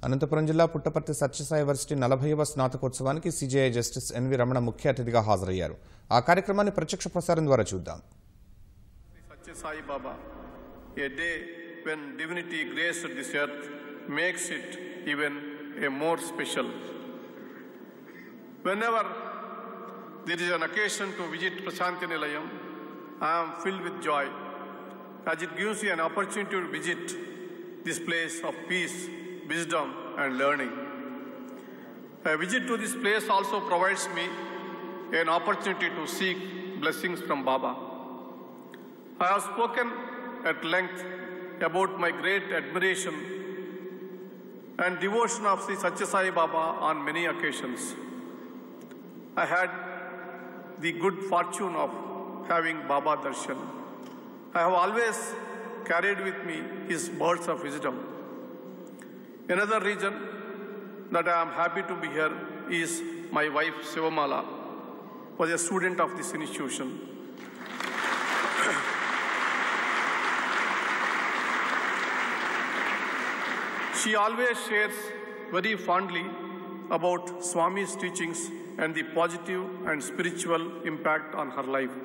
అనంతపురం జిల్లా పుట్టపర్తి సత్యసాయి వర్సిటీ 40వ స్నాతకోత్సవానికి సిజేఐ జస్టిస్ ఎన్వి రమణ ముఖ్య అతిథిగా హాజరయ్యారు. ఆ కార్యక్రమాన్ని ప్రత్యక్ష ప్రసారం ద్వారా చూద్దాం. Sathya Baba, a day when divinity graced this earth makes it even a more special. Whenever there is an occasion to visit Prashanti Nilayam, I am filled with joy, as it gives me an opportunity to visit this place of peace, wisdom and learning. A visit to this place also provides me an opportunity to seek blessings from Baba. I have spoken at length about my great admiration and devotion of Sri Sathya Sai Baba on many occasions. I had the good fortune of having Baba Darshan. I have always carried with me his words of wisdom. Another reason that I am happy to be here is my wife Sivamala was a student of this institution. She always shares very fondly about Swami's teachings and the positive and spiritual impact on her life.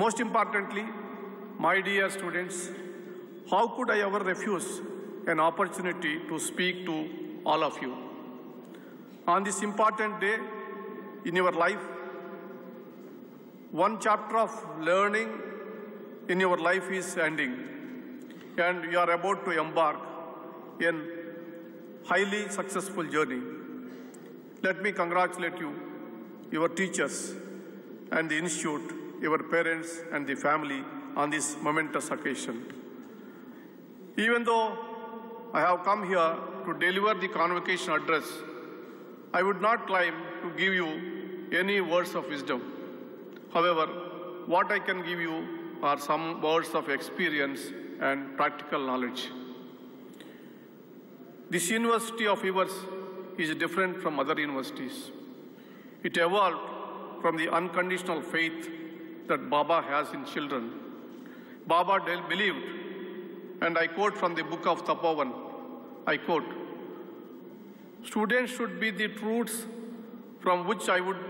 Most importantly, my dear students, how could I ever refuse an opportunity to speak to all of you? On this important day in your life, one chapter of learning in your life is ending, and you are about to embark in highly successful journey. Let me congratulate you, your teachers and the institute, your parents and the family on this momentous occasion. Even though I have come here to deliver the convocation address, I would not claim to give you any words of wisdom. However, what I can give you are some words of experience and practical knowledge. This university of yours is different from other universities. It evolved from the unconditional faith that Baba has in children. Baba believed, and I quote from the book of Tapovan, I quote, "Students should be the roots from which I would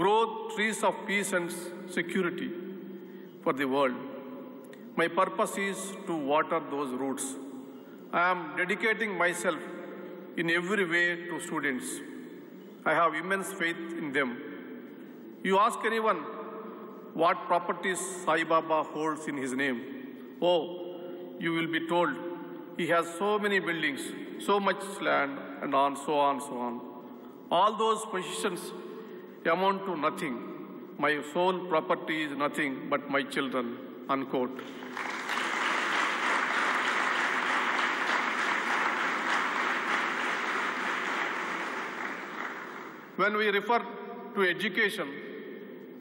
grow trees of peace and security for the world. My purpose is to water those roots. I am dedicating myself in every way to students. I have immense faith in them. You ask anyone what properties Sai Baba holds in his name. Oh, you will be told he has so many buildings, so much land, and so on. All those possessions amount to nothing. My sole property is nothing but my children," unquote. When we refer to education,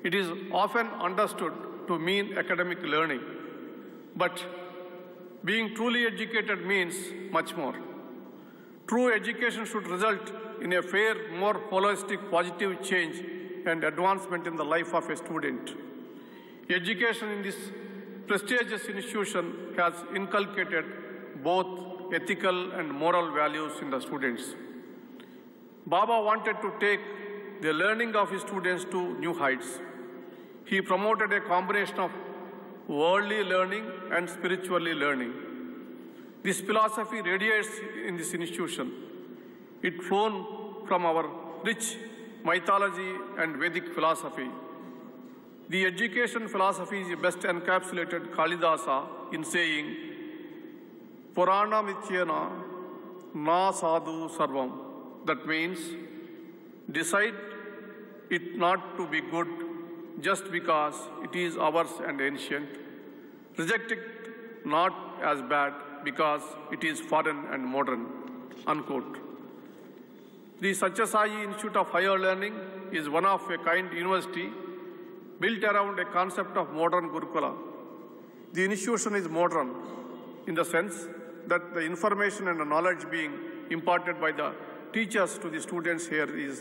it is often understood to mean academic learning. But being truly educated means much more. True education should result in a fair, more holistic, positive change and advancement in the life of a student. Education in this prestigious institution has inculcated both ethical and moral values in the students. Baba wanted to take the learning of his students to new heights. He promoted a combination of worldly learning and spiritually learning. This philosophy radiates in this institution. It flown from our rich mythology and Vedic philosophy. The education philosophy is best encapsulated Kalidasa in saying, "Purana Mityena na sadhu sarvam." That means, decide it not to be good just because it is ours and ancient. Reject it not as bad because it is foreign and modern, unquote. The Sathya Sai Institute of Higher Learning is one of a kind university built around a concept of modern Gurukula. The institution is modern in the sense that the information and the knowledge being imparted by the teachers to the students here is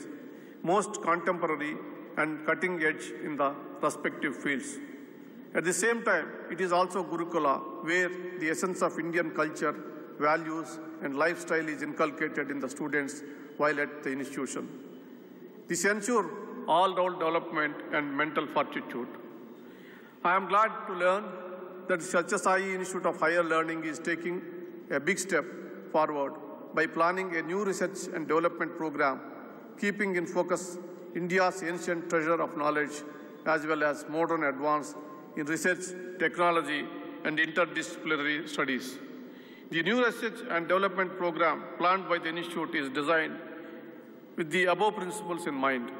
most contemporary and cutting edge in the respective fields. At the same time, it is also Gurukula, where the essence of Indian culture, values, and lifestyle is inculcated in the students while at the institution. This ensures all-round development and mental fortitude. I am glad to learn that Satyasai Institute of Higher Learning is taking a big step forward by planning a new research and development program, keeping in focus India's ancient treasure of knowledge as well as modern advance in research, technology, and interdisciplinary studies. The new research and development program planned by the Institute is designed with the above principles in mind.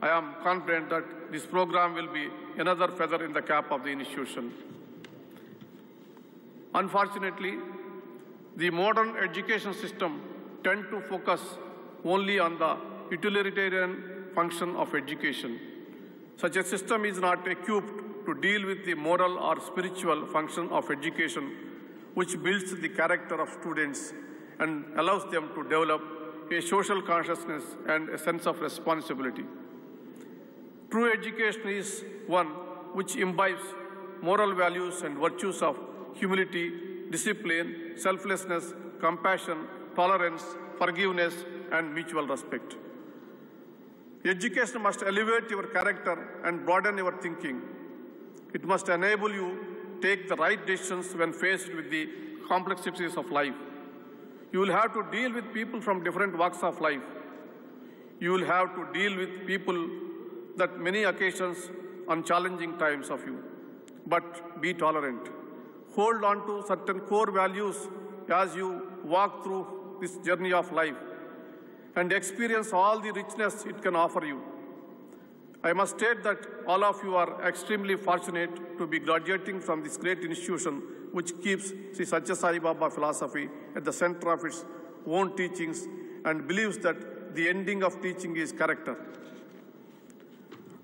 I am confident that this program will be another feather in the cap of the institution. Unfortunately, the modern education system tends to focus only on the utilitarian function of education. Such a system is not equipped to deal with the moral or spiritual function of education, which builds the character of students and allows them to develop a social consciousness and a sense of responsibility. True education is one which imbibes moral values and virtues of humility, discipline, selflessness, compassion, tolerance, forgiveness, and mutual respect. Education must elevate your character and broaden your thinking. It must enable you to take the right decisions when faced with the complexities of life. You will have to deal with people from different walks of life. You will have to deal with people that many occasions on challenging times of you. But be tolerant. Hold on to certain core values as you walk through this journey of life and experience all the richness it can offer you. I must state that all of you are extremely fortunate to be graduating from this great institution which keeps Sri Satya Sai Baba philosophy at the center of its own teachings and believes that the ending of teaching is character.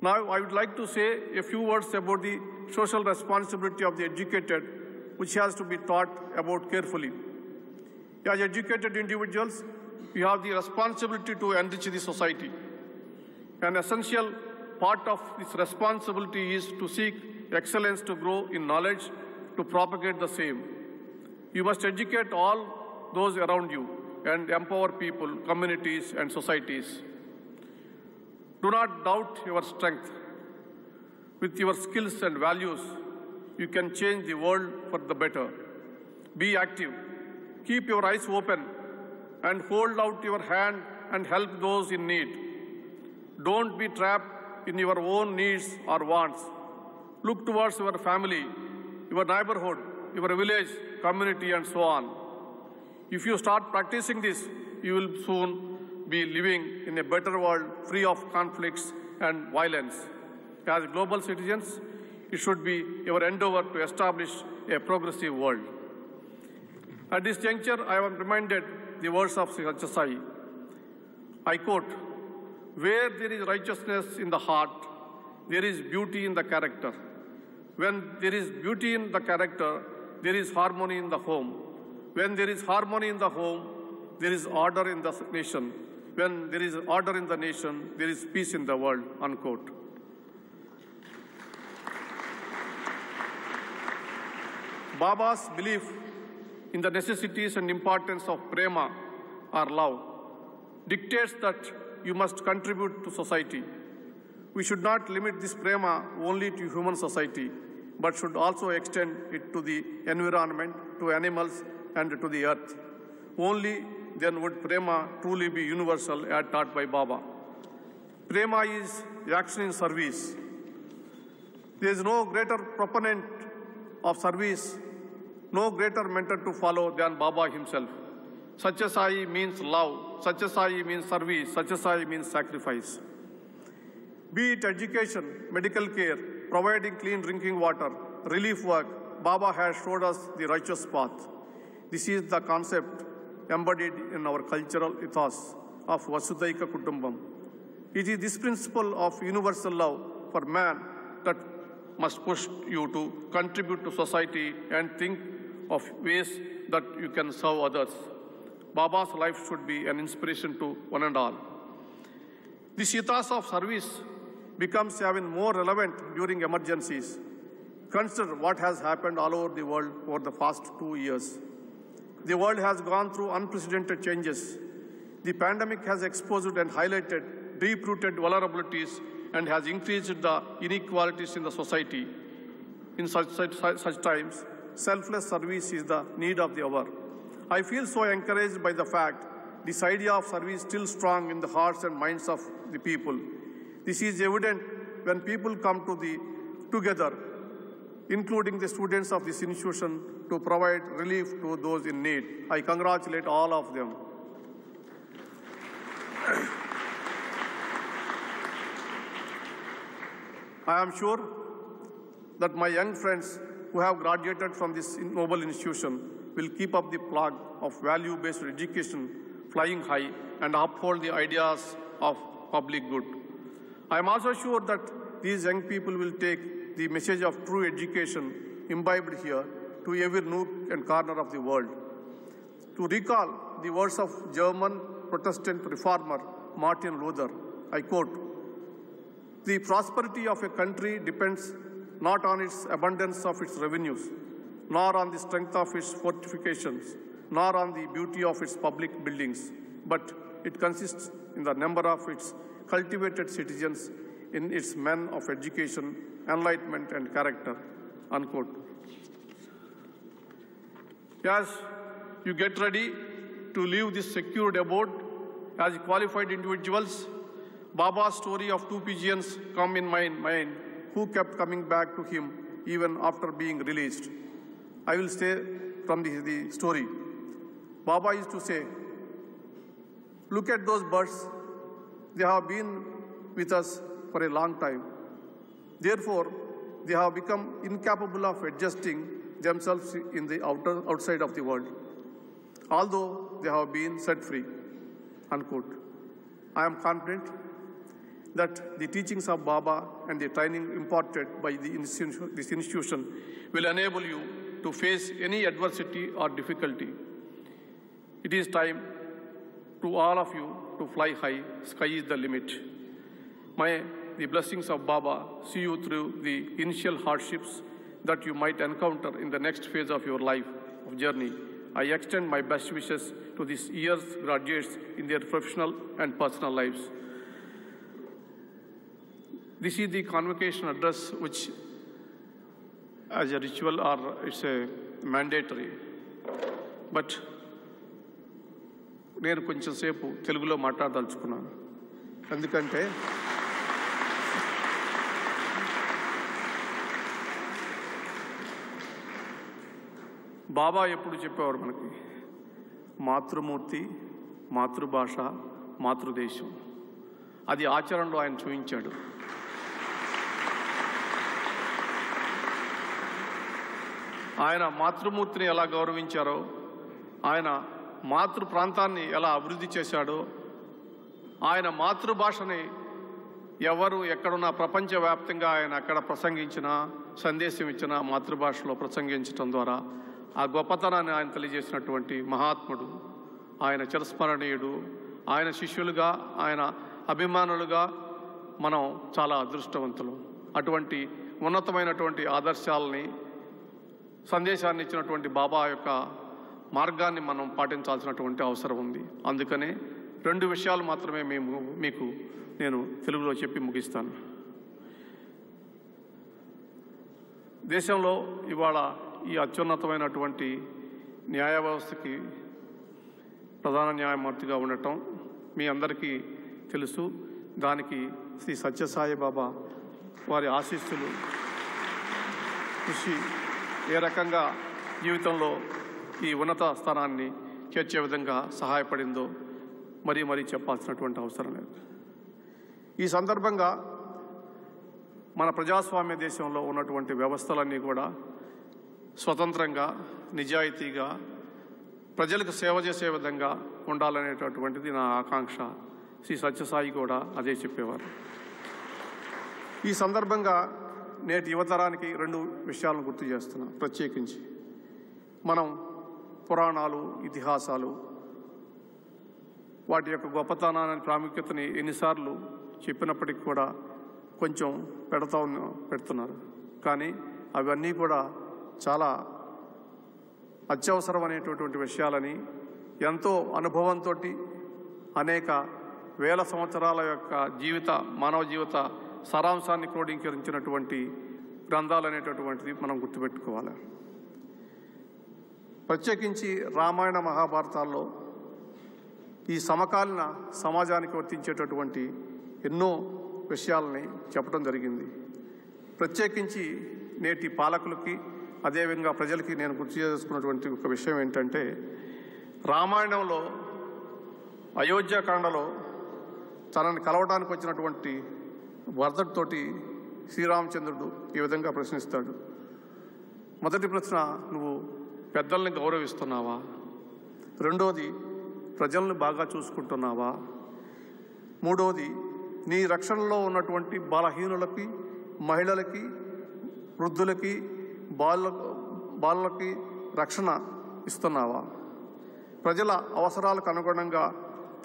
Now, I would like to say a few words about the social responsibility of the educated, which has to be thought about carefully. As educated individuals, we have the responsibility to enrich the society. An essential part of this responsibility is to seek excellence to grow in knowledge, to propagate the same. You must educate all those around you and empower people, communities, and societies. Do not doubt your strength. With your skills and values, you can change the world for the better. Be active. Keep your eyes open and hold out your hand and help those in need. Don't be trapped in your own needs or wants. Look towards your family, your neighborhood, your village, community, and so on. If you start practicing this, you will soon be living in a better world free of conflicts and violence. As global citizens, it should be your endeavor to establish a progressive world. At this juncture, I am reminded the words of Sri Satya Sai. I quote, "Where there is righteousness in the heart, there is beauty in the character. When there is beauty in the character, there is harmony in the home. When there is harmony in the home, there is order in the nation. When there is order in the nation, there is peace in the world," unquote. Baba's belief in the necessities and importance of prema, or love, dictates that you must contribute to society. We should not limit this prema only to human society, but should also extend it to the environment, to animals, and to the earth. Only then would prema truly be universal as taught by Baba. Prema is action in service. There is no greater proponent of service, no greater mentor to follow than Baba himself. Satya Sai means love. Satya Sai means service. Satya Sai means sacrifice. Be it education, medical care, providing clean drinking water, relief work, Baba has showed us the righteous path. This is the concept embodied in our cultural ethos of Vasudhaika Kutumbam. It is this principle of universal love for man that must push you to contribute to society and think of ways that you can serve others. Baba's life should be an inspiration to one and all. This ethos of service becomes even more relevant during emergencies. Consider what has happened all over the world over the past 2 years. The world has gone through unprecedented changes. The pandemic has exposed and highlighted deep-rooted vulnerabilities and has increased the inequalities in the society. In such times, selfless service is the need of the hour. I feel so encouraged by the fact this idea of service is still strong in the hearts and minds of the people. This is evident when people come together, including the students of this institution, to provide relief to those in need. I congratulate all of them. I am sure that my young friends who have graduated from this noble institution will keep up the flag of value-based education flying high and uphold the ideas of public good. I am also sure that these young people will take the message of true education imbibed here to every nook and corner of the world. To recall the words of German Protestant reformer Martin Luther, I quote, "The prosperity of a country depends not on its abundance of its revenues, nor on the strength of its fortifications, nor on the beauty of its public buildings, but it consists in the number of its cultivated citizens, in its men of education, enlightenment, and character," unquote. As you get ready to leave this secured abode as qualified individuals, Baba's story of two pigeons come in my mind who kept coming back to him even after being released. I will say from the story. Baba used to say, "Look at those birds. They have been with us for a long time. Therefore, they have become incapable of adjusting themselves in the outside of the world, although they have been set free," unquote. I am confident that the teachings of Baba and the training imparted by this institution will enable you to face any adversity or difficulty. It is time to all of you to fly high. Sky is the limit. May the blessings of Baba see you through the initial hardships that you might encounter in the next phase of your life of journey. I extend my best wishes to this year's graduates in their professional and personal lives. This is the convocation address, which as a ritual or it's a mandatory. But నేను కొంచెం సేపు తెలుగులో మాట్లాడదలుచుకున్నాను. ఎందుకంటే బాబా ఎప్పుడు చెప్పేవారు మనకి, మాతృమూర్తి, మాతృభాష, మాతృదేశం. అది ఆచరణలో ఆయన చూపించాడు. ఆయన మాతృమూర్తిని ఎలా గౌరవించారో, ఆయన మాతృ ప్రాంతాన్ని ఎలా అభివృద్ధి చేశాడో, ఆయన మాతృభాషని ఎవరు ఎక్కడున్నా ప్రపంచవ్యాప్తంగా ఆయన అక్కడ ప్రసంగించినా, సందేశం ఇచ్చినా మాతృభాషలో ప్రసంగించడం ద్వారా ఆ గొప్పతనాన్ని ఆయన తెలియజేసినటువంటి మహాత్ముడు, ఆయన చిరస్మరణీయుడు. ఆయన శిష్యులుగా, ఆయన అభిమానులుగా మనం చాలా అదృష్టవంతులు. అటువంటి ఉన్నతమైనటువంటి ఆదర్శాలని, సందేశాన్ని ఇచ్చినటువంటి బాబా యొక్క మార్గాన్ని మనం పాటించాల్సినటువంటి అవసరం ఉంది. అందుకనే 2 విషయాలు మాత్రమే మీకు నేను తెలుగులో చెప్పి ముగిస్తాను. దేశంలో ఇవాళ ఈ అత్యున్నతమైనటువంటి న్యాయ వ్యవస్థకి ప్రధాన న్యాయమూర్తిగా ఉండటం మీ అందరికీ తెలుసు. దానికి శ్రీ సత్యసాయి బాబా వారి ఆశీస్సులు, కృషి ఏ రకంగా జీవితంలో ఈ ఉన్నత స్థానాన్ని చేర్చే విధంగా సహాయపడిందో మరీ చెప్పాల్సినటువంటి అవసరం లేదు. ఈ సందర్భంగా మన ప్రజాస్వామ్య దేశంలో ఉన్నటువంటి వ్యవస్థలన్నీ కూడా స్వతంత్రంగా, నిజాయితీగా, ప్రజలకు సేవ చేసే విధంగా ఉండాలనేటటువంటిది నా ఆకాంక్ష. శ్రీ సత్యసాయి కూడా అదే చెప్పేవారు. ఈ సందర్భంగా నేటి యువతరానికి 2 విషయాలను గుర్తు చేస్తున్నాం. ప్రత్యేకించి మనం పురాణాలు, ఇతిహాసాలు, వాటి యొక్క గొప్పతనాన్ని, ప్రాముఖ్యతని ఎన్నిసార్లు చెప్పినప్పటికీ కూడా కొంచెం పెడుతున్నారు. కానీ అవన్నీ కూడా చాలా అత్యవసరమైనటువంటి విషయాలని ఎంతో అనుభవంతో అనేక వేల సంవత్సరాల యొక్క మానవ జీవిత సారాంశాన్ని క్రోడీకరించినటువంటి గ్రంథాలు అనేటటువంటిది మనం గుర్తుపెట్టుకోవాలి. ప్రత్యేకించి రామాయణ మహాభారతాల్లో ఈ సమకాలీన సమాజానికి వర్తించేటటువంటి ఎన్నో విషయాలని చెప్పడం జరిగింది. ప్రత్యేకించి నేటి పాలకులకి అదేవిధంగా ప్రజలకి నేను గుర్తు చేసుకున్నటువంటి ఒక విషయం ఏంటంటే, రామాయణంలో అయోధ్యాకాండలో తనని కలవడానికి వచ్చినటువంటి భరతుడితోటి శ్రీరామచంద్రుడు ఈ విధంగా ప్రశ్నిస్తాడు. మొదటి ప్రశ్న, నువ్వు పెద్దల్ని గౌరవిస్తున్నావా? రెండోది, ప్రజల్ని బాగా చూసుకుంటున్నావా? మూడోది, నీ రక్షణలో ఉన్నటువంటి బలహీనులకి, మహిళలకి, వృద్ధులకి, బాలులకి రక్షణ ఇస్తున్నావా? ప్రజల అవసరాలకు అనుగుణంగా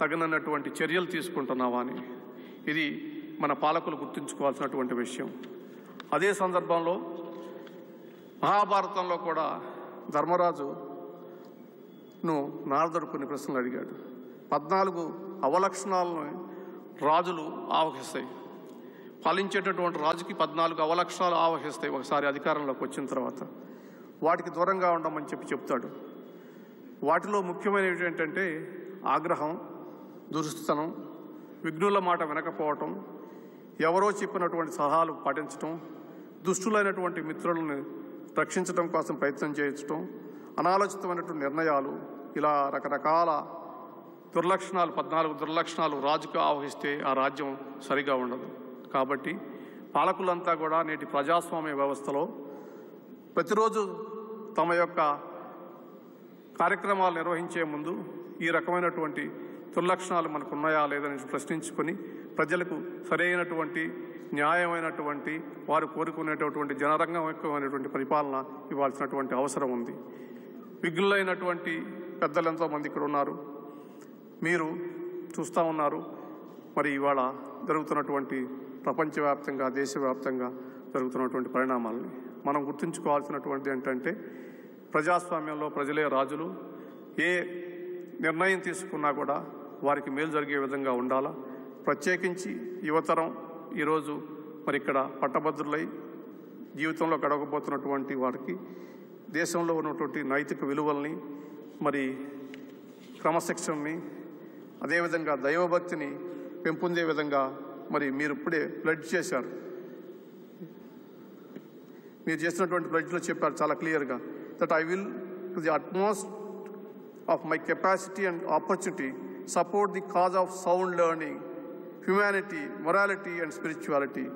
తగినటువంటి చర్యలు తీసుకుంటున్నావా అని ఇది మన పాలకులు గుర్తుంచుకోవాల్సినటువంటి విషయం. అదే సందర్భంలో మహాభారతంలో కూడా ధర్మరాజును నారదుడు కొన్ని ప్రశ్నలు అడిగాడు. 14 అవలక్షణాలను రాజులు ఆవహిస్తాయి. పాలించేటటువంటి రాజుకి 14 అవలక్షణాలు ఆవహిస్తాయి ఒకసారి అధికారంలోకి వచ్చిన తర్వాత. వాటికి దూరంగా ఉండమని చెప్తాడు. వాటిలో ముఖ్యమైనవి ఏంటంటే ఆగ్రహం, దురుస్తనం, విఘ్నుల మాట వినకపోవటం, ఎవరో చెప్పినటువంటి సలహాలు పాటించటం, దుష్టులైనటువంటి మిత్రులను రక్షించడం కోసం ప్రయత్నం చేయించటం, అనాలోచితమైనటువంటి నిర్ణయాలు, ఇలా రకరకాల దుర్లక్షణాలు 14 దుర్లక్షణాలు రాజుకు ఆవహిస్తే ఆ రాజ్యం సరిగా ఉండదు. కాబట్టి పాలకులంతా కూడా నేటి ప్రజాస్వామ్య వ్యవస్థలో ప్రతిరోజు తమ యొక్క కార్యక్రమాలు నిర్వహించే ముందు ఈ రకమైనటువంటి దుర్లక్షణాలు మనకు ఉన్నాయా లేదని ప్రశ్నించుకొని ప్రజలకు సరైనటువంటి న్యాయమైనటువంటి వారు కోరుకునేటటువంటి జనరంగమైనటువంటి పరిపాలన ఇవ్వాల్సినటువంటి అవసరం ఉంది. విఘ్నులైనటువంటి పెద్దలు ఎంతోమంది ఇక్కడ ఉన్నారు. మీరు చూస్తూ ఉన్నారు మరి ఇవాళ జరుగుతున్నటువంటి ప్రపంచవ్యాప్తంగా, దేశవ్యాప్తంగా జరుగుతున్నటువంటి పరిణామాలని. మనం గుర్తుంచుకోవాల్సినటువంటి ఏంటంటే, ప్రజాస్వామ్యంలో ప్రజలే రాజులు. ఏ నిర్ణయం తీసుకున్నా కూడా వారికి మేలు జరిగే విధంగా ఉండాలా. ప్రత్యేకించి యువతరం ఈరోజు మరి ఇక్కడ పట్టభద్రులై జీవితంలో గడవబోతున్నటువంటి వారికి దేశంలో ఉన్నటువంటి నైతిక విలువల్ని, మరి క్రమశిక్షణని, అదేవిధంగా దైవభక్తిని పెంపొందే విధంగా మరి మీరు ఇప్పుడే ప్లెడ్జ్ చేశారు. మీరు చేసినటువంటి ప్లెడ్జ్లో చెప్పారు చాలా క్లియర్గా, that I will to the utmost of my capacity and opportunity support the cause of sound learning, humanity, morality and spirituality.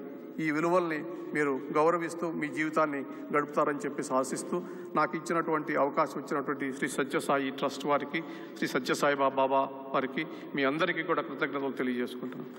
ఈ విలువల్ని మీరు గౌరవిస్తూ మీ జీవితాన్ని గడుపుతారని చెప్పేసి ఆశిస్తూ నాకు ఇచ్చినటువంటి అవకాశం ఇచ్చినటువంటి శ్రీ సత్యసాయి ట్రస్ట్ వారికి, శ్రీ సత్యసాయి బాబా వారికి, మీ అందరికీ కూడా కృతజ్ఞతలు తెలియజేసుకుంటున్నాను.